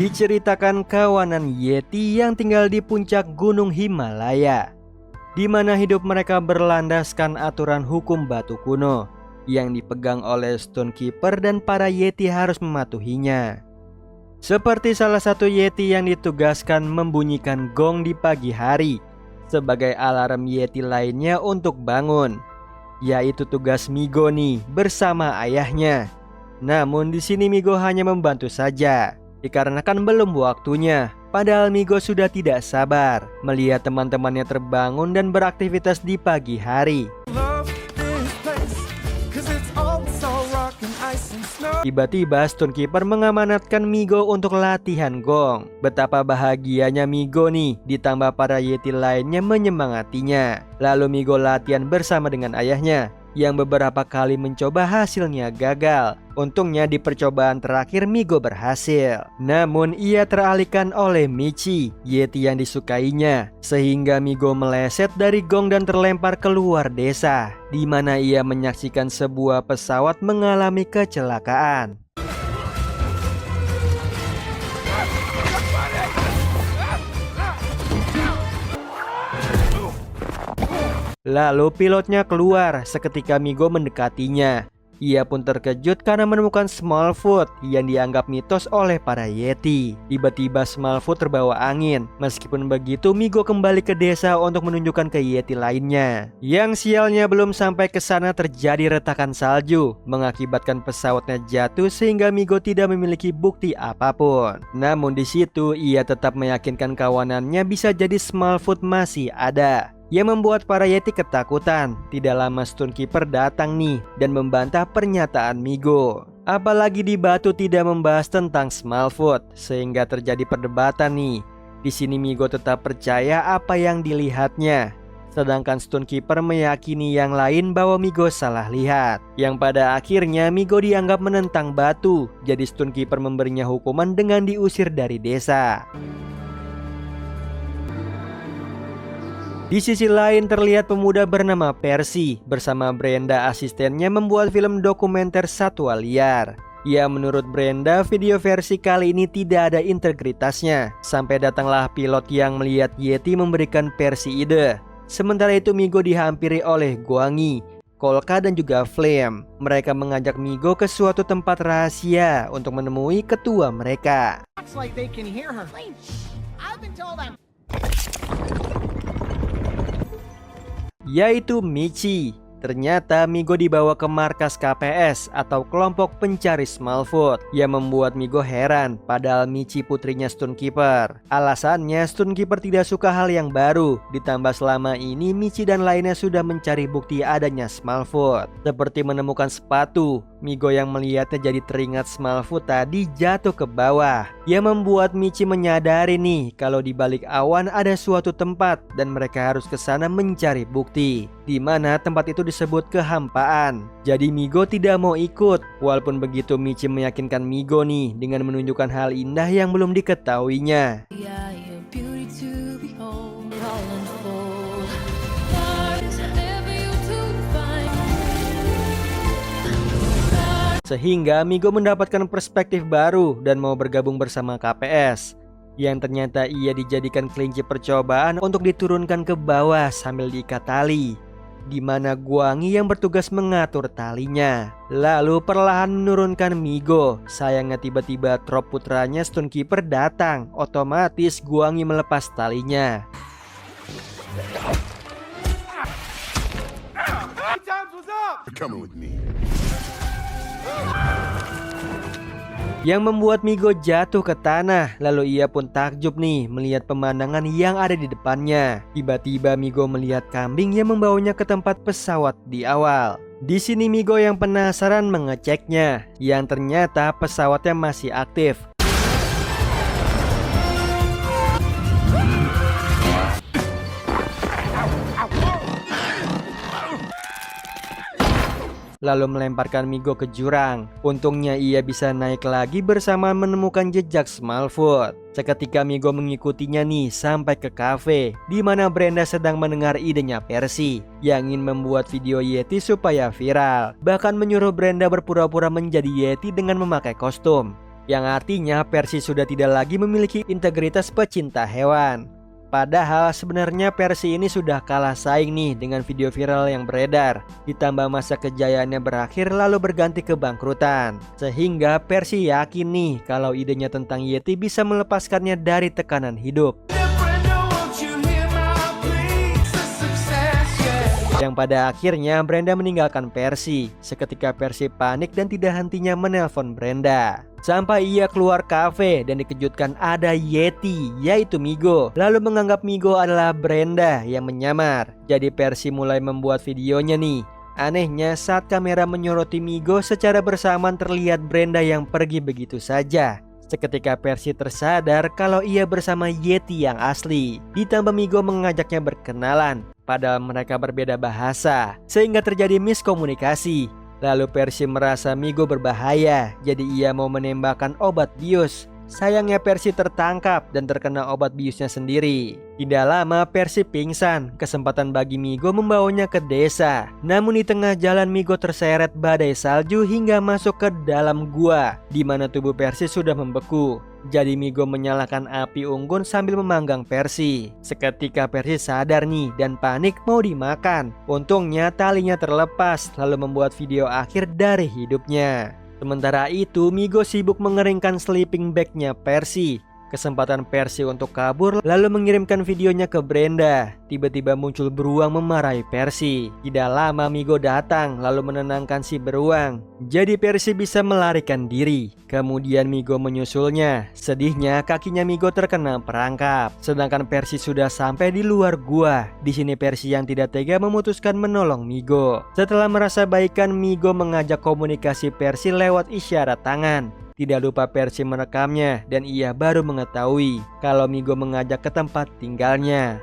Diceritakan kawanan Yeti yang tinggal di puncak Gunung Himalaya, di mana hidup mereka berlandaskan aturan hukum batu kuno yang dipegang oleh Stonekeeper dan para Yeti harus mematuhinya. Seperti salah satu Yeti yang ditugaskan membunyikan gong di pagi hari sebagai alarm Yeti lainnya untuk bangun, yaitu tugas Migo nih bersama ayahnya. Namun di sini Migo hanya membantu saja, dikarenakan belum waktunya. Padahal Migo sudah tidak sabar melihat teman-temannya terbangun dan beraktivitas di pagi hari. Tiba-tiba Stonekeeper mengamanatkan Migo untuk latihan gong. Betapa bahagianya Migo nih, ditambah para Yeti lainnya menyemangatinya. Lalu Migo latihan bersama dengan ayahnya, yang beberapa kali mencoba hasilnya gagal. Untungnya di percobaan terakhir Migo berhasil. Namun ia teralihkan oleh Michi, Yeti yang disukainya, sehingga Migo meleset dari gong dan terlempar keluar desa, di mana ia menyaksikan sebuah pesawat mengalami kecelakaan. Lalu pilotnya keluar seketika Migo mendekatinya. Ia pun terkejut karena menemukan Smallfoot yang dianggap mitos oleh para Yeti. Tiba-tiba Smallfoot terbawa angin. Meskipun begitu, Migo kembali ke desa untuk menunjukkan ke Yeti lainnya. Yang sialnya belum sampai ke sana terjadi retakan salju, mengakibatkan pesawatnya jatuh sehingga Migo tidak memiliki bukti apapun. Namun di situ ia tetap meyakinkan kawanannya bisa jadi Smallfoot masih ada, yang membuat para Yeti ketakutan. Tidak lama Stonekeeper datang nih dan membantah pernyataan Migo. Apalagi di batu tidak membahas tentang Smallfoot, sehingga terjadi perdebatan nih. Di sini Migo tetap percaya apa yang dilihatnya, sedangkan Stonekeeper meyakini yang lain bahwa Migo salah lihat. Yang pada akhirnya Migo dianggap menentang batu, jadi Stonekeeper memberinya hukuman dengan diusir dari desa. Di sisi lain terlihat pemuda bernama Percy bersama Brenda asistennya membuat film dokumenter satwa liar. Ya, menurut Brenda, video versi kali ini tidak ada integritasnya. Sampai datanglah pilot yang melihat Yeti memberikan Percy ide. Sementara itu Migo dihampiri oleh Guangi, Kolka dan juga Flame. Mereka mengajak Migo ke suatu tempat rahasia untuk menemui ketua mereka. Yaitu Michi. Ternyata Migo dibawa ke markas KPS atau kelompok pencari Smallfoot, yang membuat Migo heran. Padahal Michi putrinya Stonekeeper. Alasannya Stonekeeper tidak suka hal yang baru, ditambah selama ini Michi dan lainnya sudah mencari bukti adanya Smallfoot, seperti menemukan sepatu. Migo yang melihatnya jadi teringat Smallfoot tadi jatuh ke bawah, yang membuat Michi menyadari nih kalau di balik awan ada suatu tempat dan mereka harus ke sana mencari bukti, di mana tempat itu disebut kehampaan. Jadi Migo tidak mau ikut. Walaupun begitu Michi meyakinkan Migo nih dengan menunjukkan hal indah yang belum diketahuinya. Sehingga Migo mendapatkan perspektif baru dan mau bergabung bersama KPS, yang ternyata ia dijadikan kelinci percobaan untuk diturunkan ke bawah sambil diikat tali, di mana Guangi yang bertugas mengatur talinya. Lalu perlahan menurunkan Migo. Sayangnya tiba-tiba trop putranya Stonekeeper datang. Otomatis Guangi melepas talinya. Yang membuat Migo jatuh ke tanah. Lalu ia pun takjub nih melihat pemandangan yang ada di depannya. Tiba-tiba Migo melihat kambing yang membawanya ke tempat pesawat di awal. Di sini Migo yang penasaran mengeceknya, yang ternyata pesawatnya masih aktif. Lalu melemparkan Migo ke jurang. Untungnya ia bisa naik lagi bersama menemukan jejak Smallfoot. Seketika Migo mengikutinya nih sampai ke kafe, di mana Brenda sedang mendengar idenya Percy yang ingin membuat video Yeti supaya viral. Bahkan menyuruh Brenda berpura-pura menjadi Yeti dengan memakai kostum. yang artinya Percy sudah tidak lagi memiliki integritas pecinta hewan. Padahal sebenarnya Percy ini sudah kalah saing nih dengan video viral yang beredar. Ditambah masa kejayaannya berakhir lalu berganti kebangkrutan. Sehingga Percy yakin nih kalau idenya tentang Yeti bisa melepaskannya dari tekanan hidup. Yang pada akhirnya Brenda meninggalkan Percy. Seketika Percy panik dan tidak hentinya menelpon Brenda. Sampai ia keluar kafe dan dikejutkan ada Yeti, yaitu Migo. Lalu menganggap Migo adalah Brenda yang menyamar. Jadi Percy mulai membuat videonya nih. Anehnya saat kamera menyoroti Migo secara bersamaan terlihat Brenda yang pergi begitu saja. Seketika Percy tersadar kalau ia bersama Yeti yang asli. Ditambah Migo mengajaknya berkenalan, padahal mereka berbeda bahasa, sehingga terjadi miskomunikasi. Lalu Percy merasa Migo berbahaya, jadi ia mau menembakkan obat bius. Sayangnya Percy tertangkap dan terkena obat biusnya sendiri. Tidak lama Percy pingsan. Kesempatan bagi Migo membawanya ke desa. Namun di tengah jalan Migo terseret badai salju hingga masuk ke dalam gua, di mana tubuh Percy sudah membeku. Jadi Migo menyalakan api unggun sambil memanggang Percy. Seketika Percy sadar nih dan panik mau dimakan. Untungnya talinya terlepas lalu membuat video akhir dari hidupnya. Sementara itu Migo sibuk mengeringkan sleeping bagnya Percy. Kesempatan Percy untuk kabur lalu mengirimkan videonya ke Brenda. Tiba-tiba muncul beruang memarahi Percy. Tidak lama Migo datang lalu menenangkan si beruang. Jadi Percy bisa melarikan diri. Kemudian Migo menyusulnya. Sedihnya kakinya Migo terkena perangkap. Sedangkan Percy sudah sampai di luar gua. Di sini Percy yang tidak tega memutuskan menolong Migo. Setelah merasa baikan, Migo mengajak komunikasi Percy lewat isyarat tangan. Tidak lupa Percy merekamnya dan ia baru mengetahui kalau Migo mengajak ke tempat tinggalnya.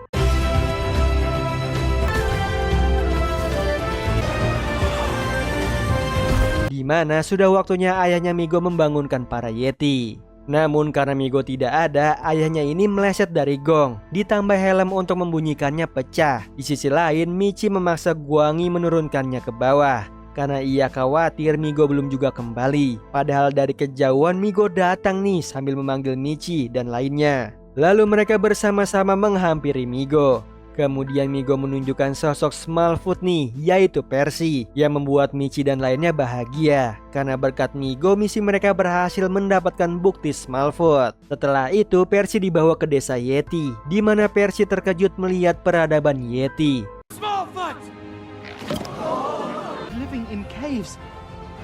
Di mana sudah waktunya ayahnya Migo membangunkan para Yeti. Namun karena Migo tidak ada, ayahnya ini meleset dari gong. Ditambah helm untuk membunyikannya pecah. Di sisi lain, Michi memaksa Guangi menurunkannya ke bawah. Karena ia khawatir Migo belum juga kembali. Padahal dari kejauhan Migo datang nih sambil memanggil Michi dan lainnya. Lalu mereka bersama-sama menghampiri Migo. Kemudian Migo menunjukkan sosok Smallfoot nih, yaitu Percy, yang membuat Michi dan lainnya bahagia. Karena berkat Migo, misi mereka berhasil mendapatkan bukti Smallfoot. Setelah itu Percy dibawa ke desa Yeti, di mana Percy terkejut melihat peradaban Yeti. Smallfoot! Living in caves.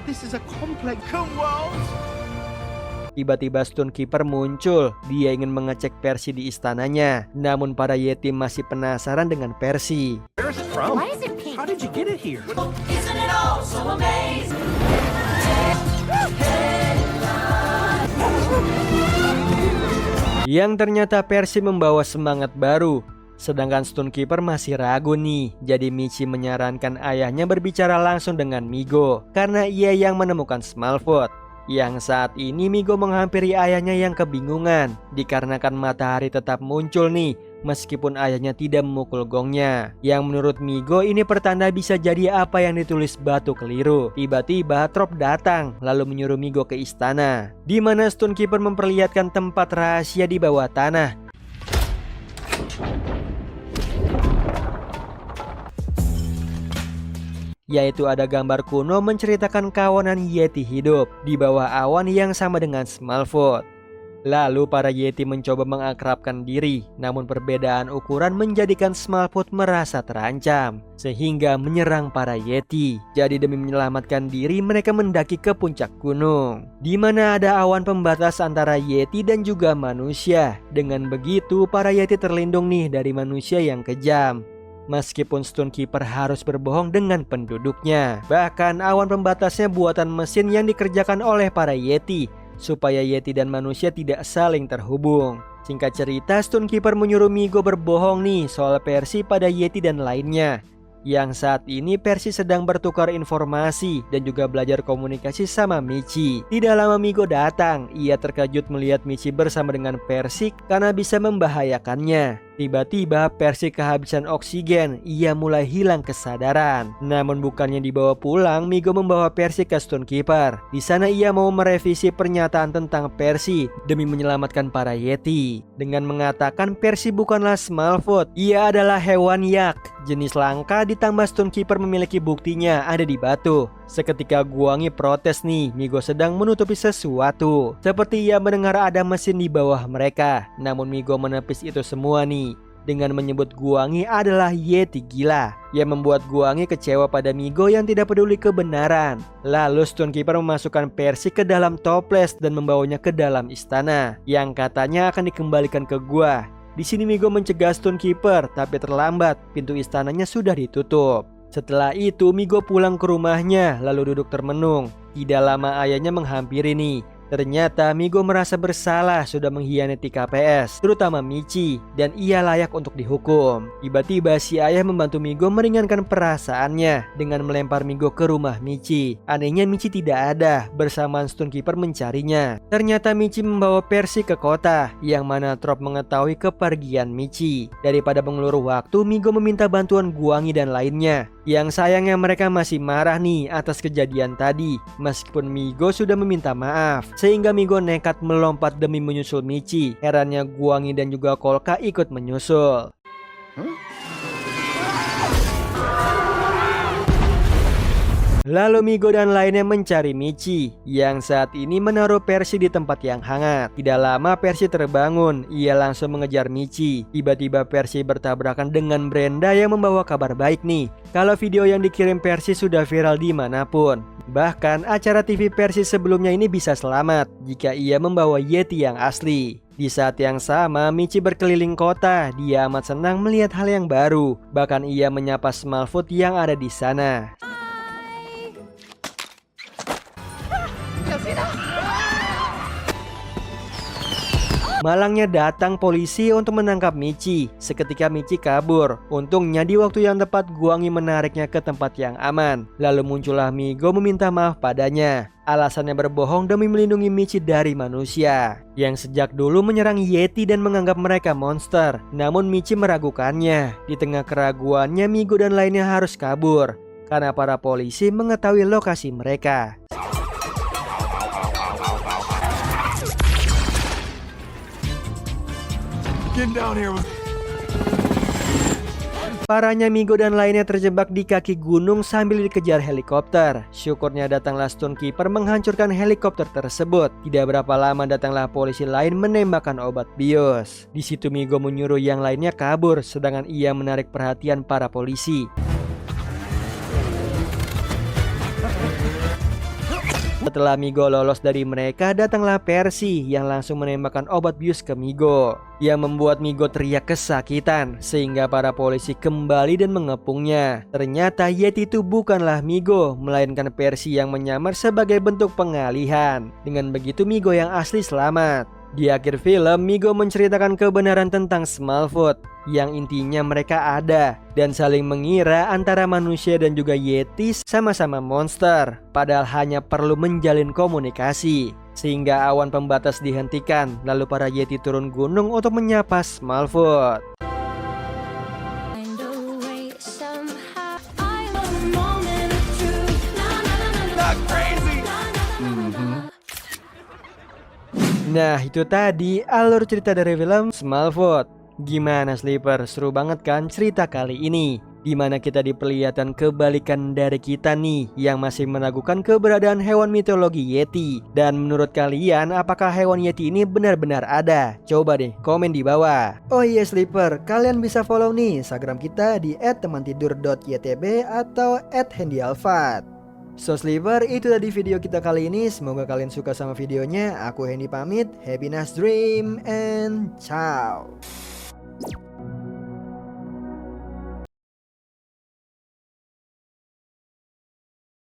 This is a complex world. Tiba-tiba Stonekeeper muncul. Dia ingin mengecek Percy di istananya. Namun para Yeti masih penasaran dengan Percy. Where is it from? Why is it pink? How did you get it here? Isn't it all so amazing? Yang ternyata Percy membawa semangat baru. Sedangkan Stonekeeper masih ragu nih. Jadi Michi menyarankan ayahnya berbicara langsung dengan Migo, karena ia yang menemukan Smallfoot. Yang saat ini Migo menghampiri ayahnya yang kebingungan, dikarenakan matahari tetap muncul nih, meskipun ayahnya tidak memukul gongnya. Yang menurut Migo ini pertanda bisa jadi apa yang ditulis batu keliru. Tiba-tiba Trop datang, lalu menyuruh Migo ke istana, di mana Stonekeeper memperlihatkan tempat rahasia di bawah tanah. Yaitu ada gambar kuno menceritakan kawanan Yeti hidup di bawah awan yang sama dengan Smallfoot. Lalu para Yeti mencoba mengakrabkan diri, namun perbedaan ukuran menjadikan Smallfoot merasa terancam, sehingga menyerang para Yeti. Jadi demi menyelamatkan diri mereka mendaki ke puncak gunung, di mana ada awan pembatas antara Yeti dan juga manusia. Dengan begitu para Yeti terlindung nih dari manusia yang kejam. Meskipun Stonekeeper harus berbohong dengan penduduknya. Bahkan awan pembatasnya buatan mesin yang dikerjakan oleh para Yeti, supaya Yeti dan manusia tidak saling terhubung. Singkat cerita, Stonekeeper menyuruh Migo berbohong nih soal Percy pada Yeti dan lainnya. Yang saat ini Percy sedang bertukar informasi dan juga belajar komunikasi sama Michi. Tidak lama Migo datang. Ia terkejut melihat Michi bersama dengan Percy karena bisa membahayakannya. Tiba-tiba Percy kehabisan oksigen, ia mulai hilang kesadaran. Namun bukannya dibawa pulang, Migo membawa Percy ke Stonekeeper. Di sana ia mau merevisi pernyataan tentang Percy demi menyelamatkan para Yeti. Dengan mengatakan Percy bukanlah Smallfoot, ia adalah hewan yak, jenis langka, ditambah Stonekeeper memiliki buktinya ada di batu. Seketika Guangi protes nih, Migo sedang menutupi sesuatu. Seperti ia mendengar ada mesin di bawah mereka. Namun Migo menepis itu semua nih dengan menyebut Guangi adalah Yeti gila, yang membuat Guangi kecewa pada Migo yang tidak peduli kebenaran. Lalu Stonekeeper memasukkan Percy ke dalam toples dan membawanya ke dalam istana yang katanya akan dikembalikan ke gua. Di sini Migo mencegah Stonekeeper, tapi terlambat, pintu istananya sudah ditutup. Setelah itu Migo pulang ke rumahnya lalu duduk termenung. Tidak lama ayahnya menghampiri nih. Ternyata Migo merasa bersalah sudah mengkhianati KPS, terutama Michi, dan ia layak untuk dihukum. Tiba-tiba si ayah membantu Migo meringankan perasaannya dengan melempar Migo ke rumah Michi. Anehnya Michi tidak ada, bersamaan Stonekeeper mencarinya. Ternyata Michi membawa Percy ke kota, yang mana Trop mengetahui kepergian Michi. Daripada mengulur waktu, Migo meminta bantuan Guangi dan lainnya. Yang sayangnya mereka masih marah nih atas kejadian tadi, meskipun Migo sudah meminta maaf. Sehingga Migo nekat melompat demi menyusul Michi. Herannya Guangi dan juga Kolka ikut menyusul. Lalu Migo dan lainnya mencari Michi yang saat ini menaruh Percy di tempat yang hangat. Tidak lama Percy terbangun, ia langsung mengejar Michi. Tiba-tiba Percy bertabrakan dengan Brenda yang membawa kabar baik nih, kalau video yang dikirim Percy sudah viral dimanapun. Bahkan acara TV Percy sebelumnya ini bisa selamat jika ia membawa Yeti yang asli. Di saat yang sama, Michi berkeliling kota. Dia amat senang melihat hal yang baru. Bahkan ia menyapa Smallfoot yang ada di sana. Malangnya datang polisi untuk menangkap Michi. Seketika Michi kabur. Untungnya di waktu yang tepat Guangi menariknya ke tempat yang aman. Lalu muncullah Migo meminta maaf padanya. Alasannya berbohong demi melindungi Michi dari manusia yang sejak dulu menyerang Yeti dan menganggap mereka monster. Namun Michi meragukannya. Di tengah keraguannya, Migo dan lainnya harus kabur karena para polisi mengetahui lokasi mereka. Get down here. Parahnya Migo dan lainnya terjebak di kaki gunung sambil dikejar helikopter. Syukurnya datanglah Stonekeeper menghancurkan helikopter tersebut. Tidak berapa lama datanglah polisi lain menembakkan obat bios. Di situ Migo menyuruh yang lainnya kabur, sedangkan ia menarik perhatian para polisi. Setelah Migo lolos dari mereka, datanglah Percy yang langsung menembakkan obat bius ke Migo, yang membuat Migo teriak kesakitan sehingga para polisi kembali dan mengepungnya. Ternyata Yeti itu bukanlah Migo, melainkan Percy yang menyamar sebagai bentuk pengalihan. Dengan begitu Migo yang asli selamat. Di akhir film, Migo menceritakan kebenaran tentang Smallfoot, yang intinya mereka ada dan saling mengira antara manusia dan juga Yeti sama-sama monster, padahal hanya perlu menjalin komunikasi. Sehingga awan pembatas dihentikan, lalu para Yeti turun gunung untuk menyapa Smallfoot. Nah, itu tadi alur cerita dari film Smallfoot. Gimana Sleeper? Seru banget kan cerita kali ini? Dimana kita diperlihatkan kebalikan dari kita nih, yang masih meragukan keberadaan hewan mitologi Yeti. Dan menurut kalian, apakah hewan Yeti ini benar-benar ada? Coba deh komen di bawah. Oh iya Sleeper, kalian bisa follow nih Instagram kita di @temantidur.ytb atau @handyalfat. So Sleeper, itu tadi video kita kali ini. Semoga kalian suka sama videonya. Aku Hendy pamit. Happy nice dream and ciao.